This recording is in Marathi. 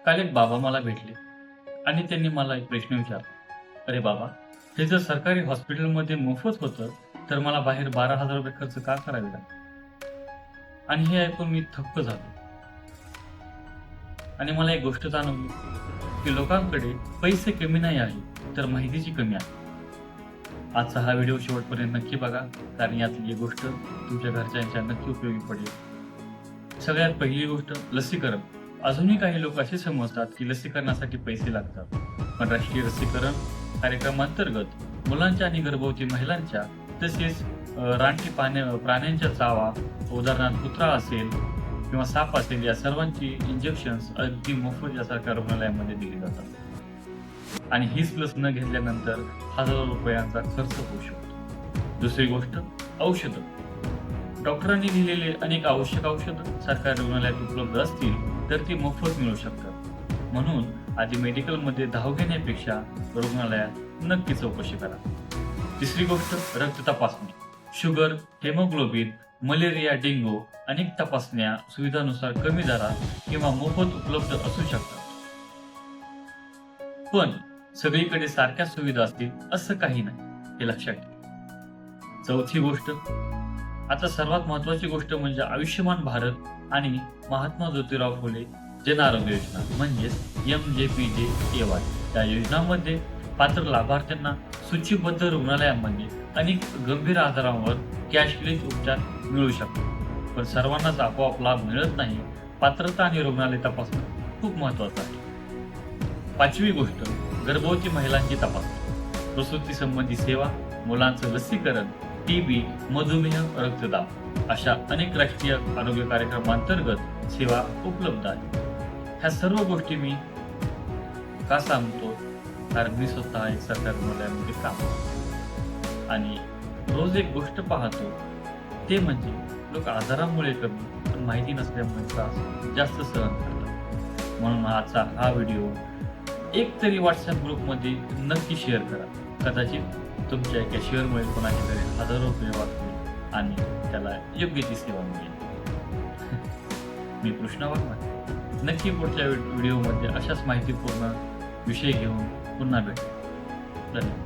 काल एक बाबा मला भेटले आणि त्यांनी मला एक प्रश्न विचारला. अरे बाबा, हे जर सरकारी हॉस्पिटलमध्ये मोफत होतं तर मला बाहेर 12,000 रुपये खर्च का करावे लागले? आणि हे ऐकून मी थक्क झालो. आणि मला एक गोष्ट जाणवली की लोकांकडे पैसे कमी नाही आहे तर माहितीची कमी आहे. आजचा हा व्हिडिओ शेवटपर्यंत नक्की बघा, कारण यातली एक गोष्ट तुमच्या घरच्यांच्या नक्की उपयोगी पडेल. सगळ्यात पहिली गोष्ट, लसीकरण. अजूनही काही लोक असे समजतात की लसीकरणासाठी पैसे लागतात, पण राष्ट्रीय लसीकरण कार्यक्रमांतर्गत मुलांच्या आणि गर्भवती महिलांच्या तसेच रानटी प्राण्यांच्या चावा, उदाहरणार्थ कुत्रा असेल किंवा साप असेल, या सर्वांची इंजेक्शन्स अगदी मोफत या सरकारी रुग्णालयामध्ये दिली जातात. आणि हीच लस न घेतल्यानंतर हजारो रुपयांचा खर्च होऊ शकतो. दुसरी गोष्ट, औषधं. डॉक्टरांनी दिलेले अनेक आवश्यक औषधं सरकारी रुग्णालयात उपलब्ध असतील तर ती मोफत मिळू शकतात. म्हणून आधी मेडिकलमध्ये धाव घेण्यापेक्षा रुग्णालयात नक्की चौकशी करा. तिसरी गोष्ट, रक्त तपासणी. शुगर, हेमोग्लोबिन, मलेरिया, डेंग्यू अनेक तपासण्या सुविधानुसार कमी दरात किंवा मोफत उपलब्ध असू शकतात. पण सगळीकडे सारख्या सुविधा असतील असं काही नाही, हे लक्षात ठेवा. चौथी गोष्ट, आता सर्वात महत्वाची गोष्ट म्हणजे आयुष्यमान भारत आणि महात्मा ज्योतिराव फुले जन आरोग्य योजना म्हणजेच MJPJ-AY. या योजनांमध्ये पात्र लाभार्थ्यांना सूचीबद्ध रुग्णालयांमध्ये अनेक गंभीर आजारांवर कॅशलेस उपचार मिळू शकतात. पण सर्वांनाच आपोआप लाभ मिळत नाही. पात्रता आणि रुग्णालय तपासणं खूप महत्वाचं आहे. पाचवी गोष्ट, गर्भवती महिलांची तपासणी. प्रसूती संबंधी सेवा, मुलांचं लसीकरण, TB, मधुमेह, रक्तदाब अशा अनेक राष्ट्रीय आरोग्य कार्यक्रमांतर्गत सेवा उपलब्ध आहेत. ह्या सर्व गोष्टी मी का सांगतो, कारण मी स्वतः एक सरकारी रुग्णालयामध्ये काम करतो आणि रोज एक गोष्ट पाहतो, ते म्हणजे लोक आजारामुळे कमी पण माहिती नसल्यामुळे त्रास जास्त सहन करतात. म्हणून आजचा हा व्हिडिओ एक तरी व्हॉट्सअप ग्रुपमध्ये नक्की शेअर करा. कदाचित तुमच्या एका शेअरमुळे कोणाच्या तरी हजारो रुपये वाचतील आणि त्याला योग्य ती सेवा मिळेल. मी कृष्णा वाघमारे. नक्की पुढच्या व्हिडिओमध्ये अशाच माहितीपूर्ण विषय घेऊन पुन्हा भेटू. धन्यवाद.